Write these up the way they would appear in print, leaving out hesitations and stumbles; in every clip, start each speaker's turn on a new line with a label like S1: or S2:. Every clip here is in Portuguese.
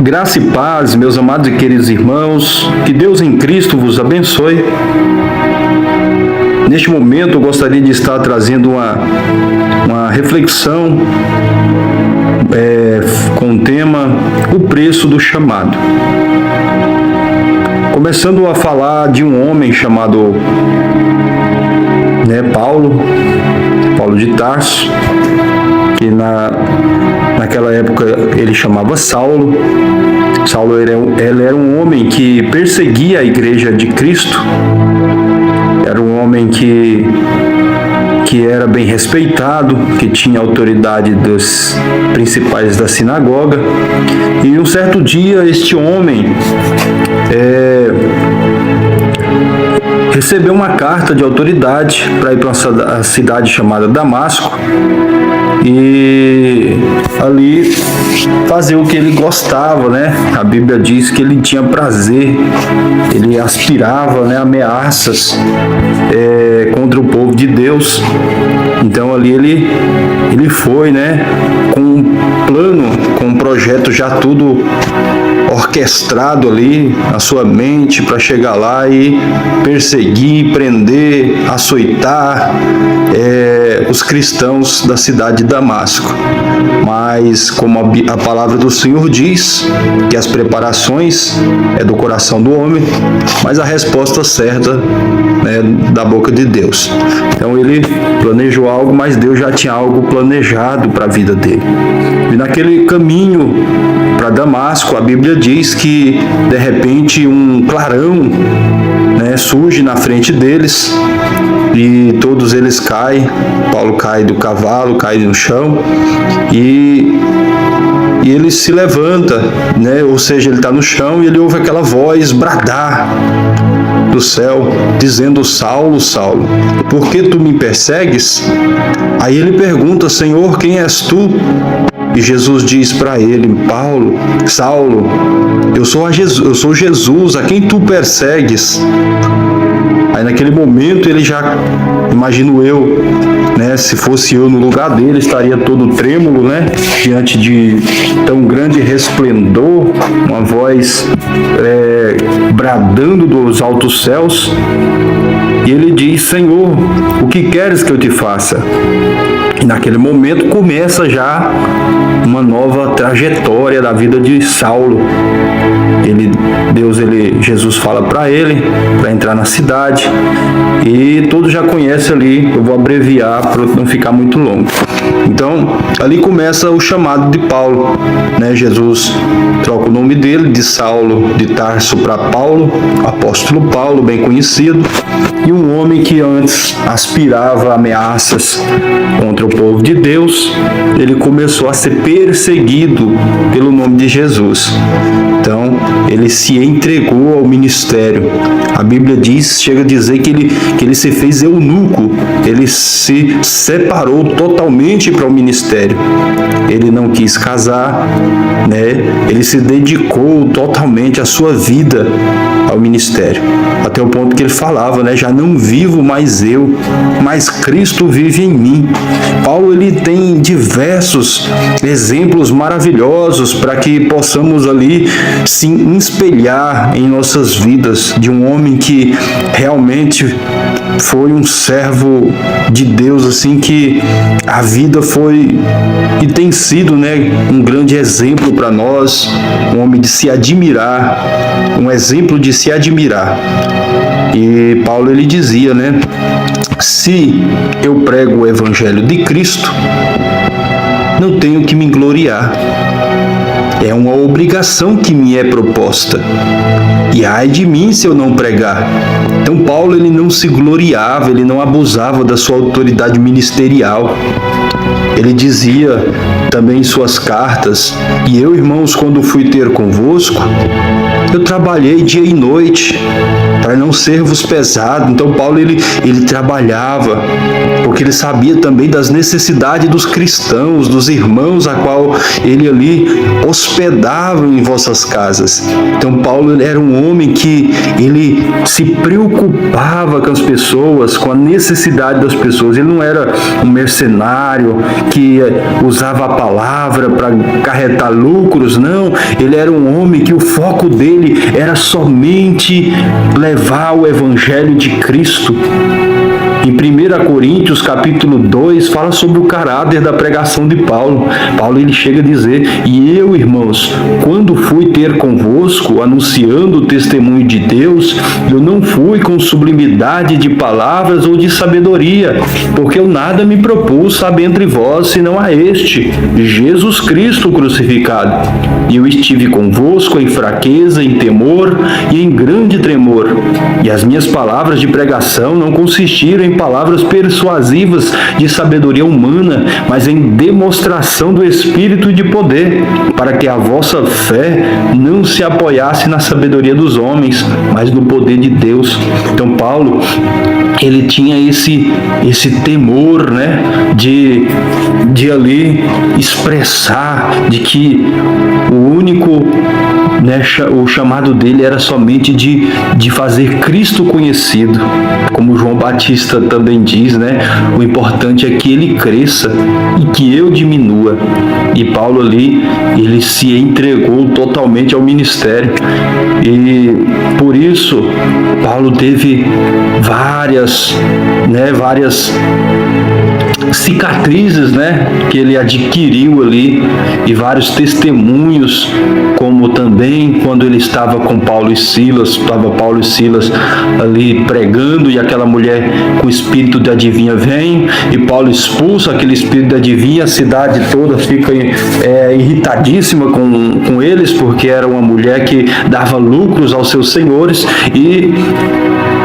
S1: Graça e paz, meus amados e queridos irmãos, que Deus em Cristo vos abençoe. Neste momento eu gostaria de estar trazendo uma reflexão com o tema O Preço do Chamado. Começando a falar de um homem chamado Paulo de Tarso, que naquela época ele chamava Saulo. Saulo ele era um homem que perseguia a igreja de Cristo, era um homem que era bem respeitado, que tinha autoridade dos principais da sinagoga. E um certo dia este homem recebeu uma carta de autoridade para ir para uma cidade chamada Damasco e ali fazer o que ele gostava, né? A Bíblia diz que ele tinha prazer, ele aspirava, né, ameaças contra o povo de Deus. Então ali ele foi, né, com um plano, com um projeto já tudo orquestrado ali na sua mente para chegar lá e perseguir, prender, açoitar os cristãos da cidade de Damasco. Mas como a palavra do Senhor diz, que as preparações é do coração do homem, mas a resposta certa é da boca de Deus. Então ele planejou algo, mas Deus já tinha algo planejado para a vida dele. E naquele caminho para Damasco, a Bíblia diz que de repente um clarão, né, surge na frente deles e todos eles caem. Paulo cai do cavalo, cai no chão e ele se levanta, né? Ou seja, ele está no chão e ele ouve aquela voz bradar do céu, dizendo: Saulo, Saulo, por que tu me persegues? Aí ele pergunta: Senhor, quem és tu? E Jesus diz para ele: Saulo, eu sou Jesus, a quem tu persegues? Aí naquele momento ele já, imagino eu, né, se fosse eu no lugar dele, estaria todo trêmulo, né, diante de tão grande resplendor, uma voz bradando dos altos céus. E ele diz: Senhor, o que queres que eu te faça? E naquele momento começa já uma nova trajetória da vida de Saulo. Jesus fala para ele para entrar na cidade e todos já conhecem ali. Eu vou abreviar para não ficar muito longo. Então ali começa o chamado de Paulo, né? Jesus troca o nome dele de Saulo de Tarso para Paulo, apóstolo Paulo, bem conhecido, e um homem que antes aspirava ameaças contra o povo de Deus, ele começou a ser perseguido pelo nome de Jesus. Então ele se entregou ao ministério. A Bíblia chega a dizer que ele se fez eunuco, ele se separou totalmente para o ministério. Ele não quis casar, né? Ele se dedicou totalmente a sua vida ao ministério, até o ponto que ele falava, né? Já não vivo mais eu, mas Cristo vive em mim. Paulo ele tem diversos exemplos maravilhosos para que possamos ali se espelhar em nossas vidas, de um homem que realmente foi um servo de Deus, assim, que a vida foi e tem sido, né, um grande exemplo para nós, um homem de se admirar, um exemplo de se admirar. E Paulo ele dizia, né, se eu prego o evangelho de Cristo, não tenho que me gloriar. É uma obrigação que me é proposta. E ai de mim se eu não pregar. Então Paulo ele não se gloriava, ele não abusava da sua autoridade ministerial. Ele dizia também em suas cartas: e eu, irmãos, quando fui ter convosco, eu trabalhei dia e noite para não ser-vos pesado. Então Paulo ele trabalhava, porque ele sabia também das necessidades dos cristãos, dos irmãos a qual ele ali hospedava em vossas casas. Então Paulo era um homem que ele se preocupava com as pessoas, com a necessidade das pessoas. Ele não era um mercenário que usava a palavra para acarretar lucros, não. Ele era um homem que o foco dele era somente levar o evangelho de Cristo. Em 1 Coríntios, capítulo 2, fala sobre o caráter da pregação de Paulo. Paulo ele chega a dizer: e eu, irmãos, quando fui ter convosco, anunciando o testemunho de Deus, eu não fui com sublimidade de palavras ou de sabedoria, porque eu nada me propus saber entre vós, senão a este, Jesus Cristo crucificado. E eu estive convosco em fraqueza, em temor e em grande tremor. E as minhas palavras de pregação não consistiram em palavras persuasivas de sabedoria humana, mas em demonstração do Espírito e de poder, para que a vossa fé não se apoiasse na sabedoria dos homens, mas no poder de Deus. Então Paulo, ele tinha esse temor, né, de ali expressar de que o único, né, o chamado dele era somente de fazer Cristo conhecido, como João Batista também diz, né? O importante é que ele cresça e que eu diminua. E Paulo ali, ele se entregou totalmente ao ministério. E por isso Paulo teve várias cicatrizes, né, que ele adquiriu ali, e vários testemunhos, como também quando ele estava com Paulo e Silas, ali pregando, e aquela mulher com o espírito de adivinha vem, e Paulo expulsa aquele espírito de adivinha, a cidade toda fica irritadíssima com eles, porque era uma mulher que dava lucros aos seus senhores, e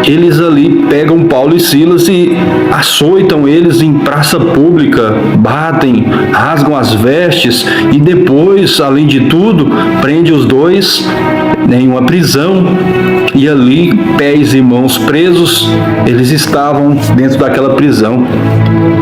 S1: eles ali pegam Paulo e Silas e açoitam eles em praça pública, batem, rasgam as vestes e depois, além de tudo, prende os dois em uma prisão, e ali, pés e mãos presos, eles estavam dentro daquela prisão.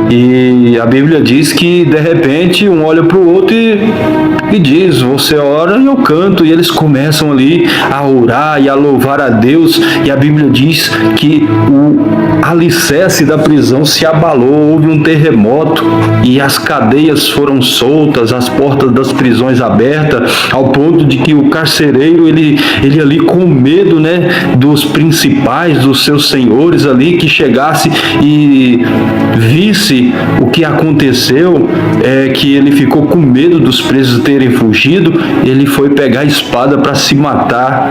S1: E a Bíblia diz que de repente um olha para o outro e diz: você ora e eu canto. E eles começam ali a orar e a louvar a Deus, e a Bíblia diz que o alicerce da prisão se abalou, houve um terremoto e as cadeias foram soltas, as portas das prisões abertas, ao ponto de que o carcereiro ele ali com medo, né, dos principais, dos seus senhores ali, que chegasse e visse o que aconteceu, que ele ficou com medo dos presos terem fugido, ele foi pegar a espada para se matar.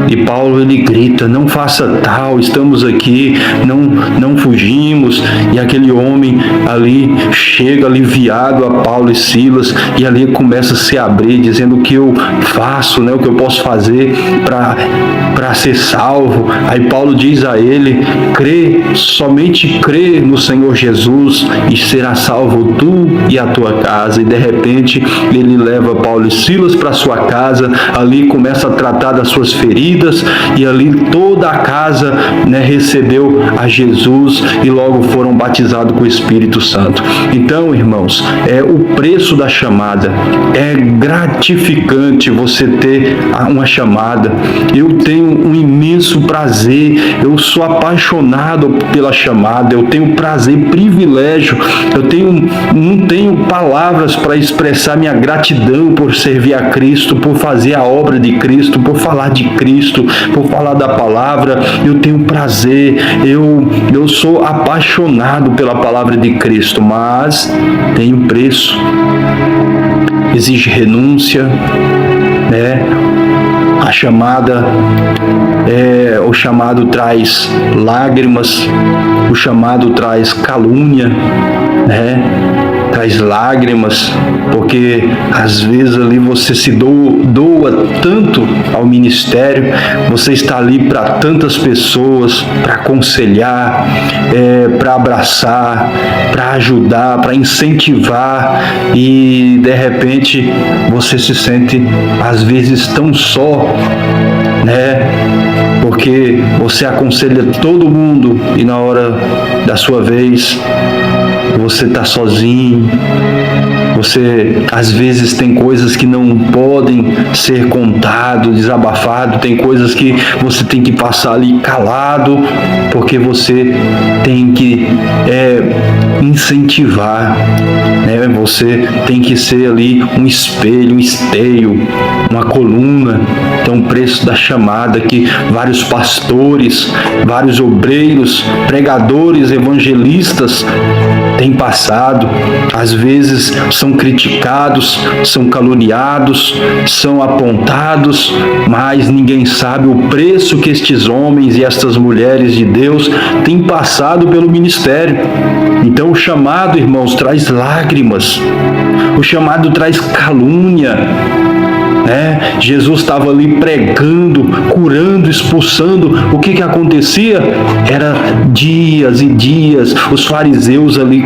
S1: E Paulo ele grita: não faça tal, estamos aqui, não fugimos. E aquele homem ali chega aliviado a Paulo e Silas, e ali começa a se abrir, dizendo: o que eu faço, né, o que eu posso fazer para ser salvo. Aí Paulo diz a ele: crê, somente crê no Senhor Jesus e será salvo tu e a tua casa. E de repente ele leva Paulo e Silas para sua casa, ali começa a tratar das suas feridas, e ali toda a casa, né, recebeu a Jesus e logo foram batizados com o Espírito Santo. Então, irmãos, o preço da chamada é gratificante. Você ter uma chamada, eu tenho um imenso prazer, eu sou apaixonado pela chamada, eu tenho prazer, privilégio, não tenho palavras para expressar minha gratidão por servir a Cristo, por fazer a obra de Cristo, por falar de Cristo, por falar da palavra. Eu tenho prazer, eu sou apaixonado pela palavra de Cristo, mas tem um preço, exige renúncia, né? A chamada, o chamado traz lágrimas, o chamado traz calúnia, né? Traz lágrimas, porque às vezes ali você se doa tanto ao ministério, você está ali para tantas pessoas, para aconselhar, para abraçar, para ajudar, para incentivar, e de repente você se sente às vezes tão só, né? Porque você aconselha todo mundo e na hora da sua vez você está sozinho, Você às vezes tem coisas que não podem ser contado, desabafado, tem coisas que você tem que passar ali calado, porque você tem que incentivar, né? Você tem que ser ali um espelho, um esteio, uma coluna. Então, o preço da chamada que vários pastores, vários obreiros, pregadores, evangelistas têm passado, às vezes são criticados, são caluniados, são apontados, mas ninguém sabe o preço que estes homens e estas mulheres de Deus têm passado pelo ministério. Então o chamado, irmãos, traz lágrimas, o chamado traz calúnia, né? Jesus estava ali pregando, curando, expulsando. O que acontecia? Era dias e dias, os fariseus ali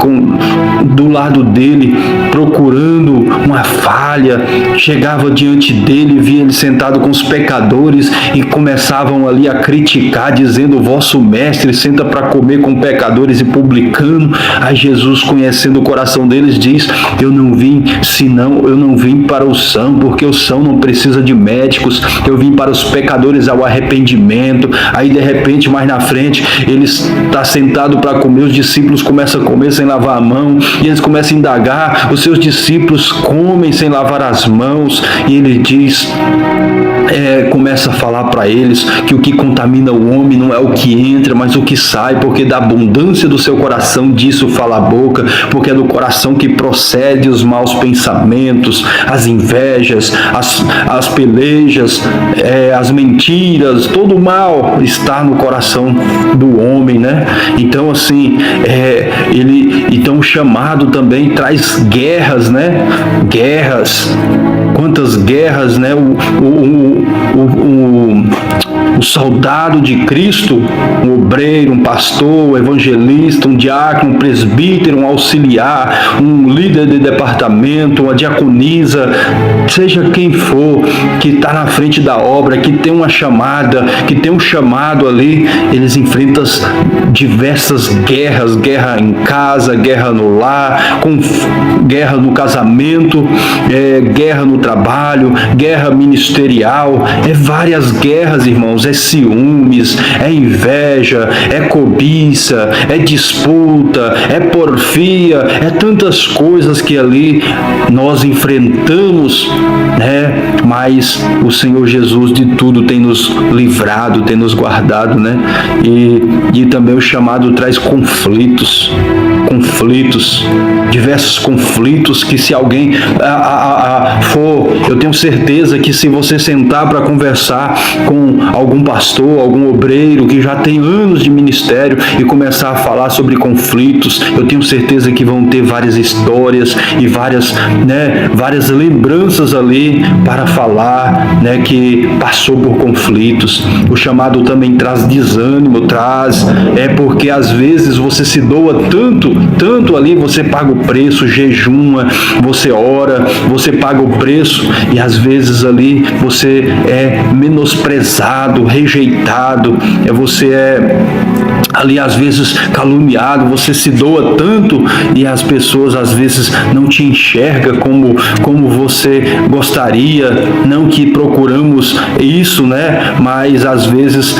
S1: do lado dele, procurando uma falha, chegava diante dele, via ele sentado com os pecadores e começavam ali a criticar, dizendo: vosso mestre senta para comer com pecadores e publicanos. Aí Jesus, conhecendo o coração deles, diz: eu não vim para os sãos, porque os sãos não precisa de médicos, eu vim para os pecadores ao arrependimento. Aí de repente, mais na frente, ele está sentado para comer, os discípulos começam a comer sem lavar a mão, e eles começam a indagar, os seus discípulos comem sem lavar as mãos, e ele diz, começa a falar para eles que o que contamina o homem não é o que entra, mas o que sai, porque da abundância do seu coração disso fala a boca, porque é do coração que procede os maus pensamentos, as invejas, as pelejas, as mentiras, todo o mal está no coração do homem, né? Então, assim, então o chamado também traz guerras, né? Guerras. Quantas guerras, né? O soldado de Cristo, um obreiro, um pastor, um evangelista, um diácono, um presbítero, um auxiliar, um líder de departamento, uma diaconisa, seja quem for, que está na frente da obra, que tem uma chamada, que tem um chamado ali, eles enfrentam diversas guerras, guerra em casa, guerra no lar, guerra no casamento, guerra no trabalho, guerra ministerial, várias guerras, irmãos, ciúmes, inveja, cobiça, disputa, porfia, tantas coisas que ali nós enfrentamos, né? Mas o Senhor Jesus de tudo tem nos livrado, tem nos guardado, né? E também o chamado traz conflitos, diversos conflitos que se alguém eu tenho certeza que se você sentar para conversar com algum pastor, algum obreiro que já tem anos de ministério e começar a falar sobre conflitos, eu tenho certeza que vão ter várias histórias e várias lembranças ali para falar, né, que passou por conflitos. O chamado também traz desânimo, porque às vezes você se doa tanto ali, você paga o preço, jejuma, você ora, você paga o preço, e às vezes ali você é menosprezado, rejeitado, você ali às vezes caluniado, você se doa tanto e as pessoas às vezes não te enxergam como você gostaria, não que procuramos isso, né? Mas às vezes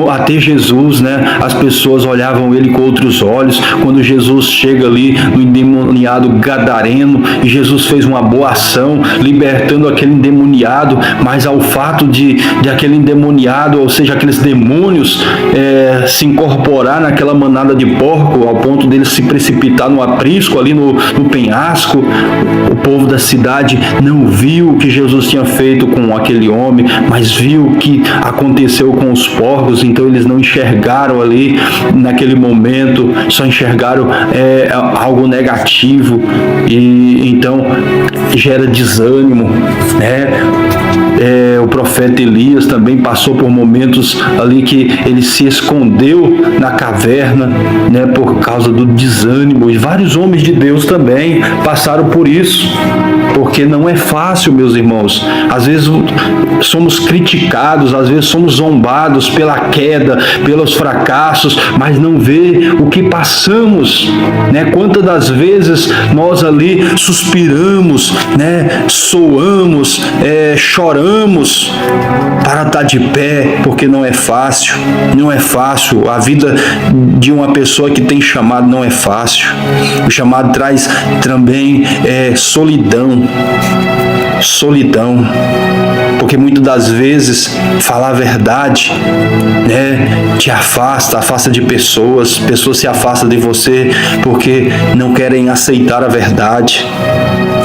S1: até Jesus, né? As pessoas olhavam ele com outros olhos. Quando Jesus chega ali no endemoniado gadareno, e Jesus fez uma boa ação libertando aquele endemoniado, mas ao fato de aquele endemoniado, ou seja, aqueles demônios se incorporar naquela manada de porco, ao ponto dele se precipitar no aprisco ali no penhasco, o povo da cidade não viu o que Jesus tinha feito com aquele homem, mas viu o que aconteceu com os porcos. Então eles não enxergaram ali naquele momento, só enxergaram algo negativo, e então gera desânimo, né? O profeta Elias também passou por momentos ali que ele se escondeu na caverna, né, por causa do desânimo. E vários homens de Deus também passaram por isso, porque não é fácil, meus irmãos. Às vezes somos criticados, às vezes somos zombados pela queda, pelos fracassos, mas não vê o que passamos, né? Quantas das vezes nós ali suspiramos, né? Soamos, choramos para estar de pé, porque não é fácil, não é fácil. A vida de uma pessoa que tem chamado não é fácil. O chamado traz também solidão, porque muitas das vezes falar a verdade, né, te afasta de pessoas se afastam de você porque não querem aceitar a verdade.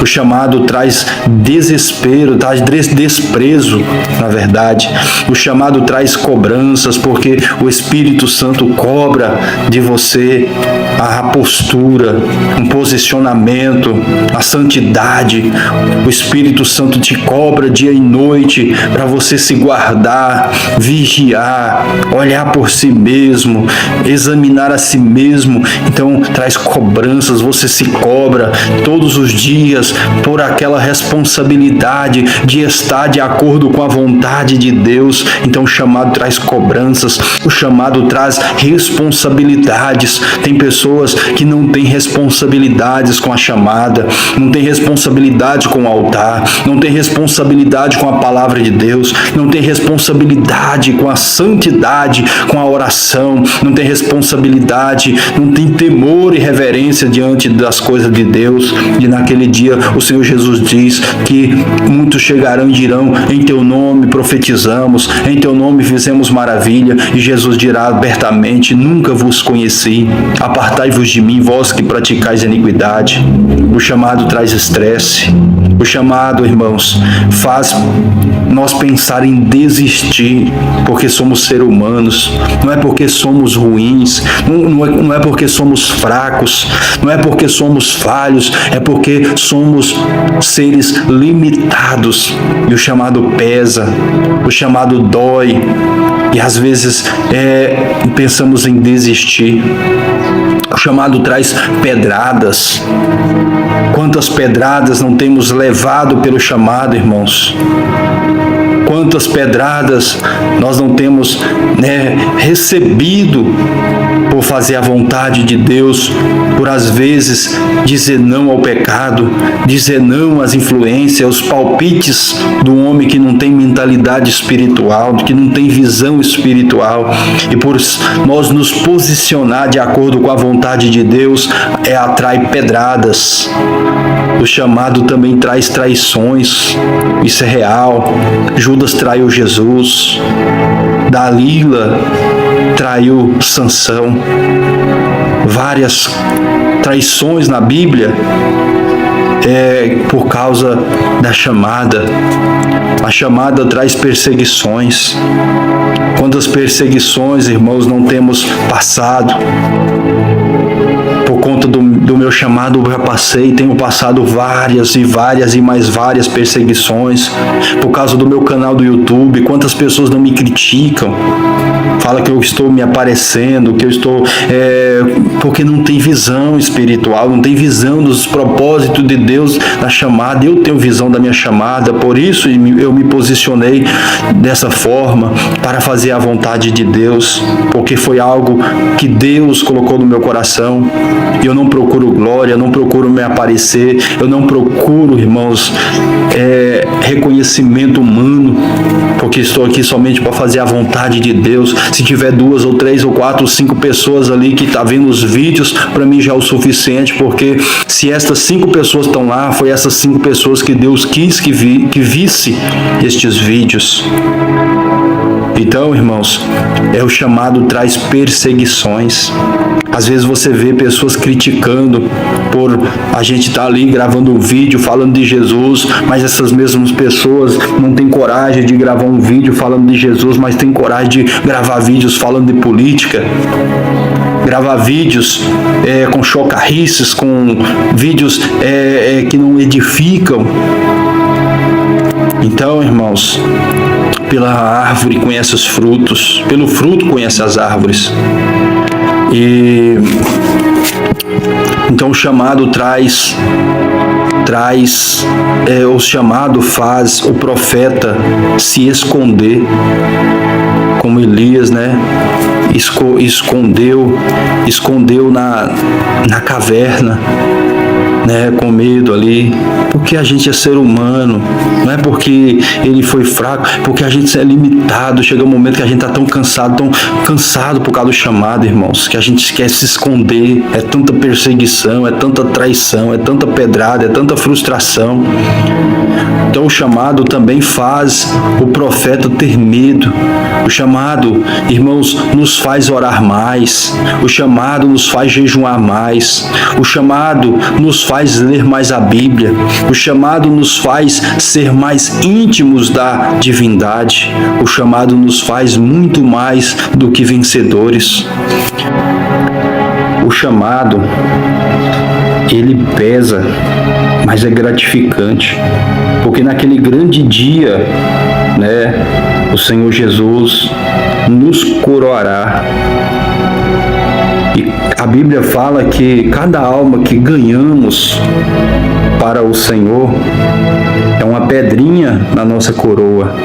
S1: O chamado traz desespero, traz desprezo, na verdade. O chamado traz cobranças, porque o Espírito Santo cobra de você a postura, um posicionamento, a santidade. O Espírito Santo te cobra dia e noite para você se guardar, vigiar, olhar por si mesmo, examinar a si mesmo. Então traz cobranças, você se cobra todos os dias por aquela responsabilidade de estar de acordo com a vontade de Deus. Então o chamado traz cobranças, o chamado traz responsabilidades. Tem pessoas que não têm responsabilidades com a chamada, não têm responsabilidade com o altar, não têm responsabilidade com a palavra de Deus, não têm responsabilidade com a santidade, com a oração, não têm responsabilidade, não têm temor e reverência diante das coisas de Deus. E naquele dia o Senhor Jesus diz que muitos chegarão e dirão: em teu nome profetizamos, em teu nome fizemos maravilha. E Jesus dirá abertamente: nunca vos conheci, apartai-vos de mim, vós que praticais iniquidade. O chamado traz estresse. O chamado, irmãos, faz nós pensar em desistir, porque somos seres humanos. Não é porque somos ruins, não é porque somos fracos, não é porque somos falhos, é porque somos seres limitados. E o chamado pesa, o chamado dói, e às vezes pensamos em desistir. O chamado traz pedradas. Quantas pedradas não temos levado pelo chamado, irmãos? Quantas pedradas nós não temos, recebido por fazer a vontade de Deus, por às vezes dizer não ao pecado, dizer não às influências, aos palpites do homem que não tem mentalidade espiritual, que não tem visão espiritual. E por nós nos posicionar de acordo com a vontade de Deus, atrai pedradas. O chamado também traz traições, isso é real. Judas traiu Jesus, Dalila traiu Sansão. Várias traições na Bíblia por causa da chamada. A chamada traz perseguições. Quantas perseguições, irmãos, não temos passado? Por conta do meu chamado, eu já tenho passado várias e mais várias perseguições. Por causa do meu canal do YouTube, quantas pessoas não me criticam, fala que eu estou me aparecendo, que eu estou porque não tem visão espiritual, não tem visão dos propósitos de Deus na chamada. Eu tenho visão da minha chamada, por isso eu me posicionei dessa forma, para fazer a vontade de Deus, porque foi algo que Deus colocou no meu coração. Eu não procuro glória, eu não procuro me aparecer, eu não procuro, irmãos, reconhecimento humano, porque estou aqui somente para fazer a vontade de Deus. Se tiver 2 ou 3 ou 4 ou 5 pessoas ali que estão vendo os vídeos, para mim já é o suficiente, porque se estas 5 pessoas estão lá, foi essas 5 pessoas que Deus quis que visse estes vídeos. Então, irmãos, o chamado traz perseguições. Às vezes você vê pessoas criticando por a gente estar ali gravando um vídeo falando de Jesus, mas essas mesmas pessoas não têm coragem de gravar um vídeo falando de Jesus, mas têm coragem de gravar vídeos falando de política. Gravar vídeos com chocarrices, com vídeos que não edificam. Então, irmãos, pela árvore conhece os frutos, pelo fruto conhece as árvores. E então o chamado o chamado faz o profeta se esconder, como Elias, né? Escondeu na caverna, né, com medo ali, porque a gente é ser humano, não é porque ele foi fraco, porque a gente é limitado. Chega um momento que a gente está tão cansado por causa do chamado, irmãos, que a gente quer se esconder. É tanta perseguição, é tanta traição, é tanta pedrada, é tanta frustração. Então o chamado também faz o profeta ter medo. O chamado, irmãos, nos faz orar mais. O chamado nos faz jejuar mais. O chamado nos faz ler mais a Bíblia. O chamado nos faz ser mais íntimos da divindade. O chamado nos faz muito mais do que vencedores. O chamado, ele pesa, mas é gratificante, porque naquele grande dia, né, o Senhor Jesus nos coroará. E a Bíblia fala que cada alma que ganhamos para o Senhor é uma pedrinha na nossa coroa.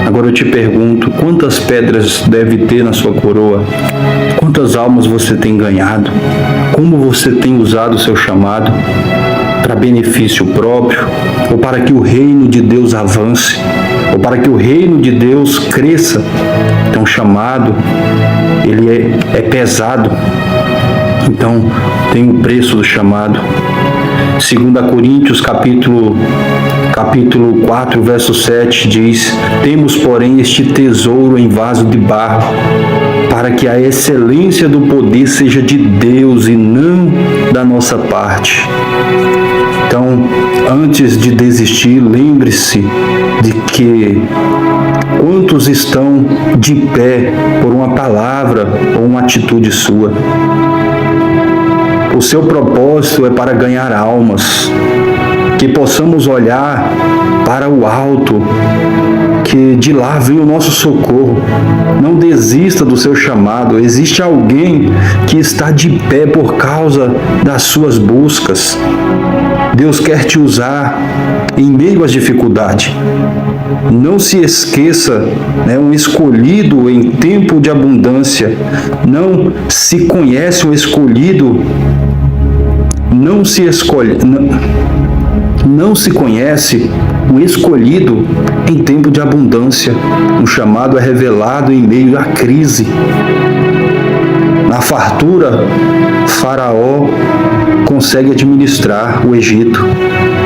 S1: Agora eu te pergunto, quantas pedras deve ter na sua coroa? Quantas almas você tem ganhado? Como você tem usado o seu chamado? Para benefício próprio? Ou para que o reino de Deus avance? Ou para que o reino de Deus cresça? Então o chamado, ele é pesado. Então tem o preço do chamado. 2 Coríntios capítulo 4, verso 7 diz: temos, porém, este tesouro em vaso de barro, para que a excelência do poder seja de Deus e não da nossa parte. Então, antes de desistir, lembre-se de que quantos estão de pé por uma palavra ou uma atitude sua. O seu propósito é para ganhar almas, que possamos olhar para o alto, que de lá vem o nosso socorro. Não desista do seu chamado. Existe alguém que está de pé por causa das suas buscas. Deus quer te usar em meio às dificuldades. Não se esqueça, né, um escolhido em tempo de abundância. Não se conhece um escolhido, não se conhece um escolhido em tempo de abundância. Um chamado é revelado em meio à crise. Na fartura, Faraó consegue administrar o Egito,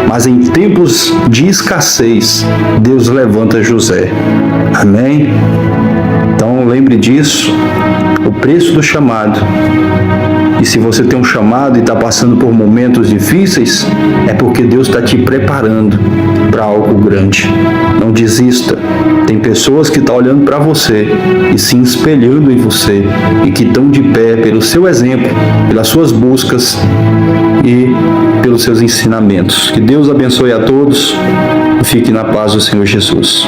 S1: mas em tempos de escassez, Deus levanta José. Amém? Então lembre disso, o preço do chamado. E se você tem um chamado e está passando por momentos difíceis, é porque Deus está te preparando para algo grande. Não desista. Tem pessoas que estão olhando para você e se espelhando em você e que estão de pé pelo seu exemplo, pelas suas buscas e pelos seus ensinamentos. Que Deus abençoe a todos e fique na paz do Senhor Jesus.